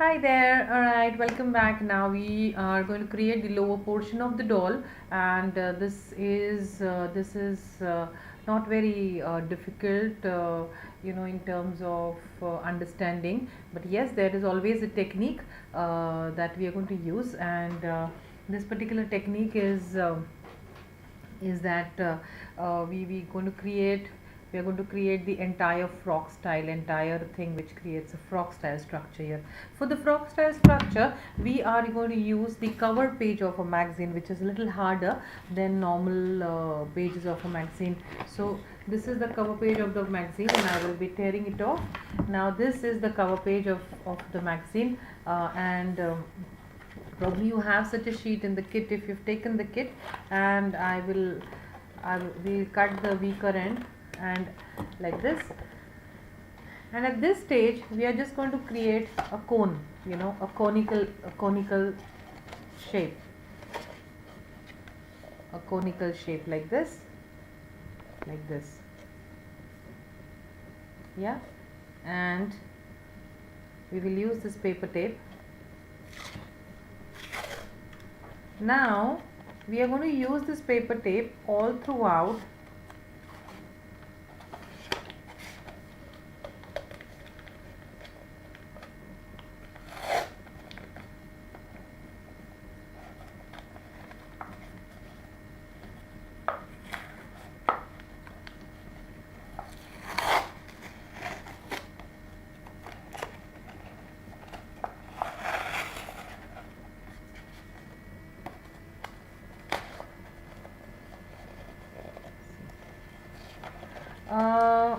Hi there. All right, welcome back. Now we are going to create the lower portion of the doll, and this is not very difficult, in terms of understanding. But yes, there is always a technique that we are going to use, and this particular technique is that we going to create we are going to create the entire frog style entire thing which creates a frog style structure here. For the frog style structure, we are going to use the cover page of a magazine, which is a little harder than normal pages of a magazine. So this is the cover page of the magazine, and I will be tearing it off. Now this is the cover page of the magazine, and probably you have such a sheet in the kit if you've taken the kit. And we'll cut the weaker end, and like this. And at this stage we are just going to create a cone, a conical shape, like this, yeah. And we will use this paper tape. Now we are going to use this paper tape all throughout.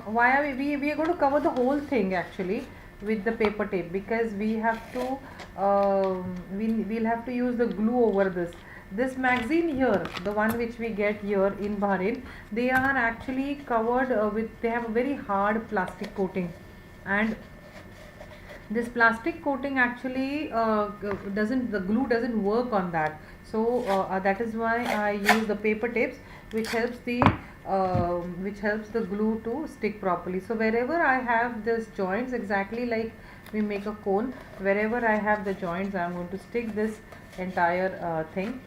Why are we are going to cover the whole thing actually with the paper tape, because we have to we'll have to use the glue over this magazine here. The one which we get here in Bahrain, they are actually covered they have a very hard plastic coating, and this plastic coating actually doesn't the glue doesn't work on that. So that is why I use the paper tapes, which helps the glue to stick properly. So wherever I have this joints, exactly like we make a cone, wherever I have the joints, I am going to stick this entire thing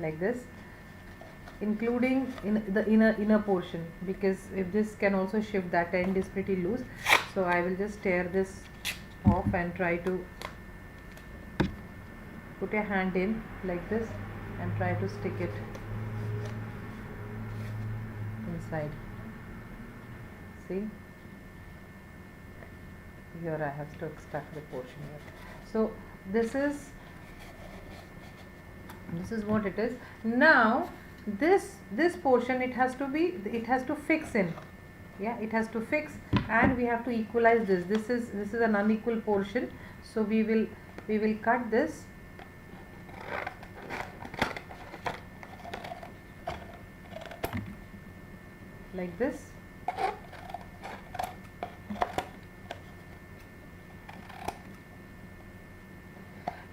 like this, including in the inner portion, because if this can also shift, that end is pretty loose. So I will just tear this off and try to put a hand in like this and try to stick it inside. See, here I have stuck the portion here. So this is what it is. Now this portion, it has to fix in, yeah, it has to fix, and we have to equalize this is an unequal portion. So we will cut this like this.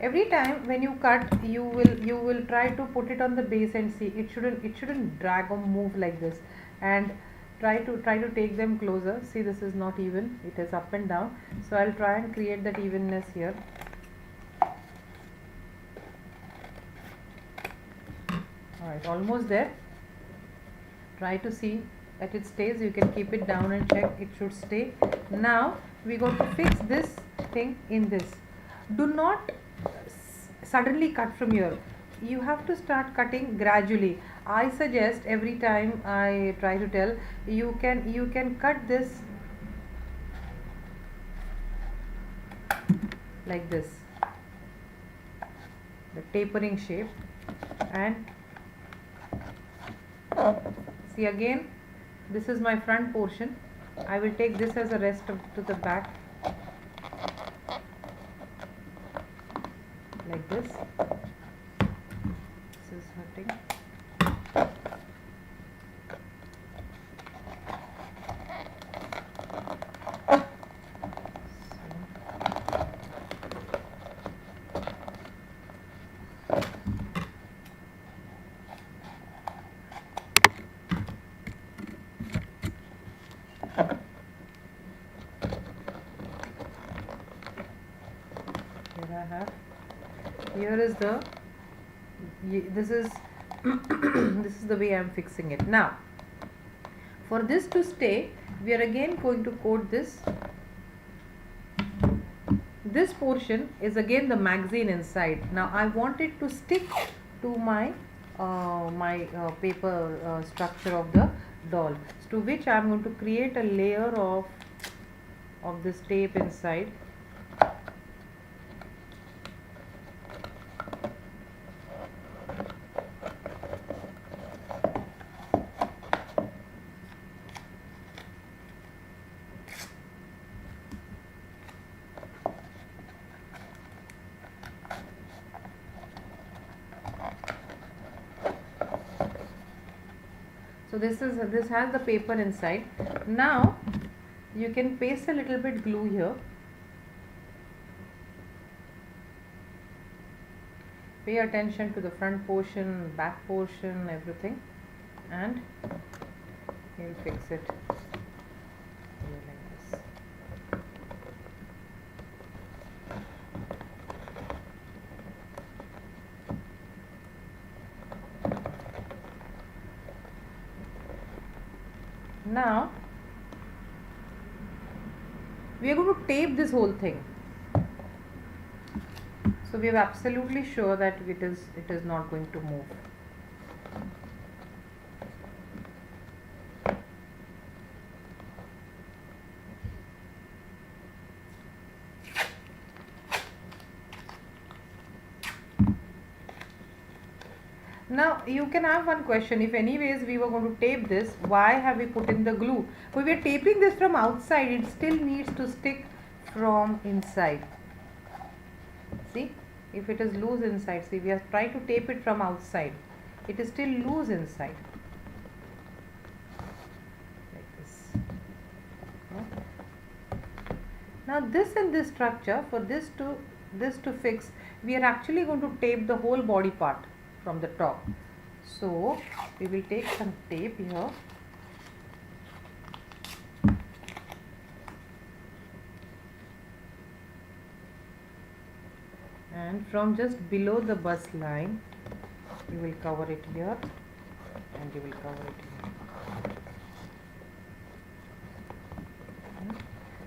Every time when you cut, you will try to put it on the base and see it shouldn't drag or move like this. And try to take them closer. See, this is not even, it is up and down. So I'll try and create that evenness here. Alright, almost there. Try to see that it stays. You can keep it down and check, it should stay. Now we're going to fix this thing in this. Do not suddenly cut from here. You have to start cutting gradually. I suggest, every time I try to tell, you can cut this like this, the tapering shape. And see, again, this is my front portion. I will take this as a rest to the back like this. This is hurting. what I have here is this is this is the way I am fixing it. Now for this to stay, we are again going to coat this. This portion is again the magazine inside. Now I want it to stick to my paper structure of the doll, to which I am going to create a layer of this tape inside. So this has the paper inside. Now you can paste a little bit glue here. Pay attention to the front portion, back portion, everything, and you'll fix it here like this. Now we are going to tape this whole thing, so we are absolutely sure that it is not going to move. Now you can have one question: if anyways we were going to tape this, why have we put in the glue? But we are taping this from outside, it still needs to stick from inside. See, if it is loose inside, see, we are trying to tape it from outside, it is still loose inside, like this. Now this and this structure, for this to fix, we are actually going to tape the whole body part from the top. So we will take some tape here, and from just below the bust line you will cover it here, and you will cover it here.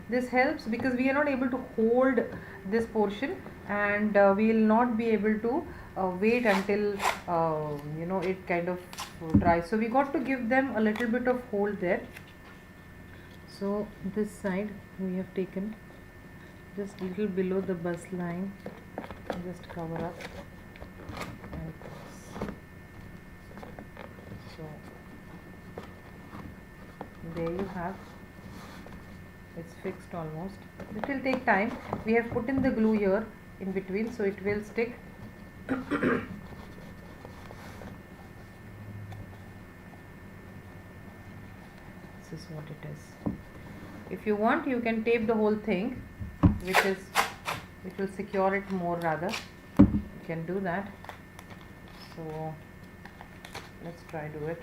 This helps because we are not able to hold this portion, and we will not be able to wait until it kind of dries. So we got to give them a little bit of hold there. So this side we have taken just little below the bust line, just cover up like this. So there you have, it's fixed almost. It will take time. We have put in the glue here in between, so it will stick. This is what it is. If you want, you can tape the whole thing, which will secure it more rather. You can do that. So let's try do it.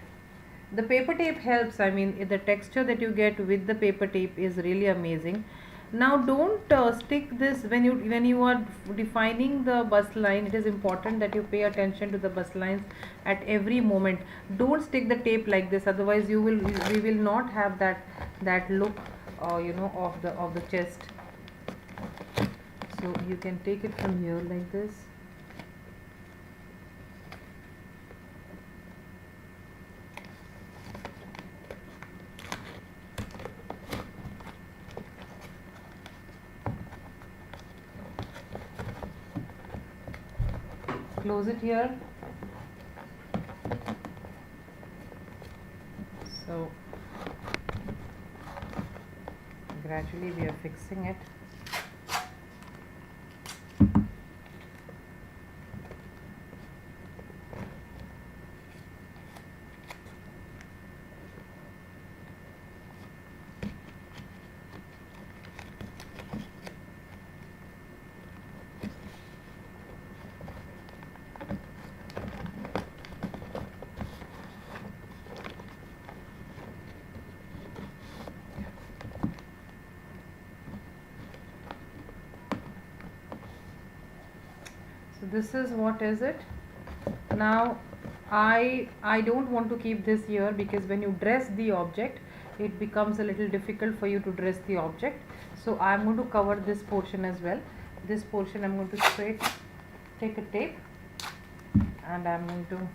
The paper tape helps. I mean, the texture that you get with the paper tape is really amazing. Now don't stick this when you are defining the bust line. It is important that you pay attention to the bust lines at every moment. Don't stick the tape like this, otherwise we will not have that look of the chest. So you can take it from here like this. Close it here. So gradually we are fixing it. So this is what is it. Now I don't want to keep this here, because when you dress the object it becomes a little difficult for you to dress the object. So I'm going to cover this portion as well. This portion I'm going to straight take a tape, and I'm going to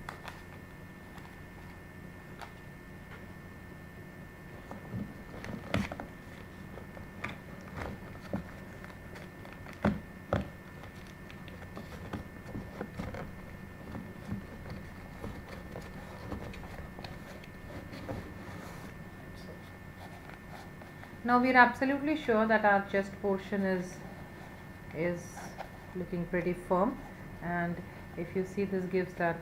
now we are absolutely sure that our chest portion is looking pretty firm, and if you see, this gives that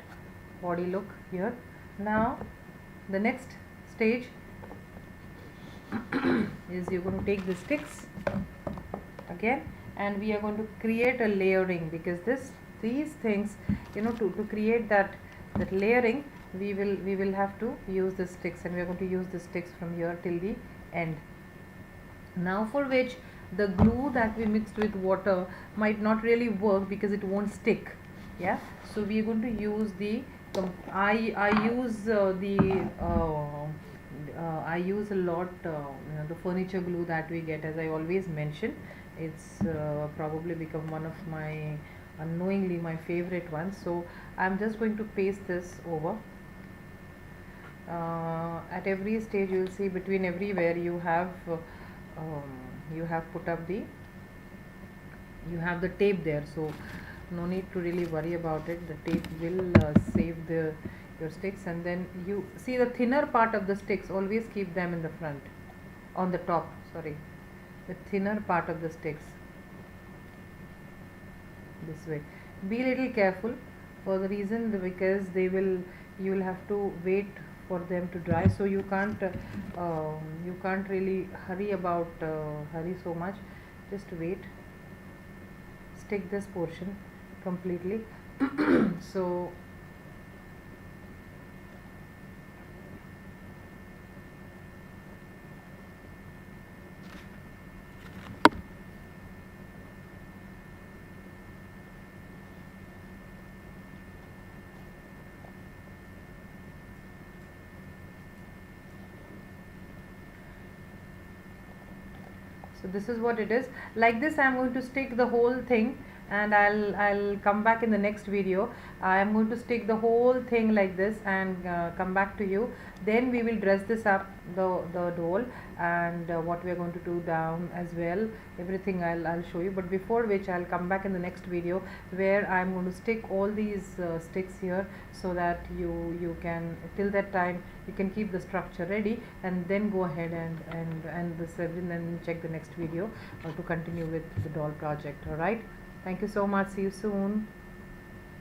body look here. Now the next stage is you're going to take the sticks again, and we are going to create a layering, because these things, to create that layering, we will have to use the sticks, and we are going to use the sticks from here till the end. Now for which the glue that we mixed with water might not really work, because it won't stick. Yeah, so we are going to use I use I use a lot the furniture glue that we get, as I always mention. It's probably become one of my, unknowingly, my favorite ones. So I'm just going to paste this over. At every stage you will see, between everywhere you have put up you have the tape there, so no need to really worry about it. The tape will save your sticks. And then you see the thinner part of the sticks, always keep them in the front, on the top, sorry, the thinner part of the sticks, this way. Be little careful, for the reason because you will have to wait for them to dry, so you can't really hurry so much. Just wait, stick this portion completely. So this is what it is. Like this I'm going to stick the whole thing, and I'll come back in the next video. I am going to stick the whole thing like this, and come back to you. Then we will dress this up, the doll, and what we are going to do down as well. Everything I'll show you, but before which I'll come back in the next video, where I'm going to stick all these sticks here, so that you can, till that time, you can keep the structure ready, and then go ahead and this, and then check the next video to continue with the doll project. All right, thank you so much. See you soon.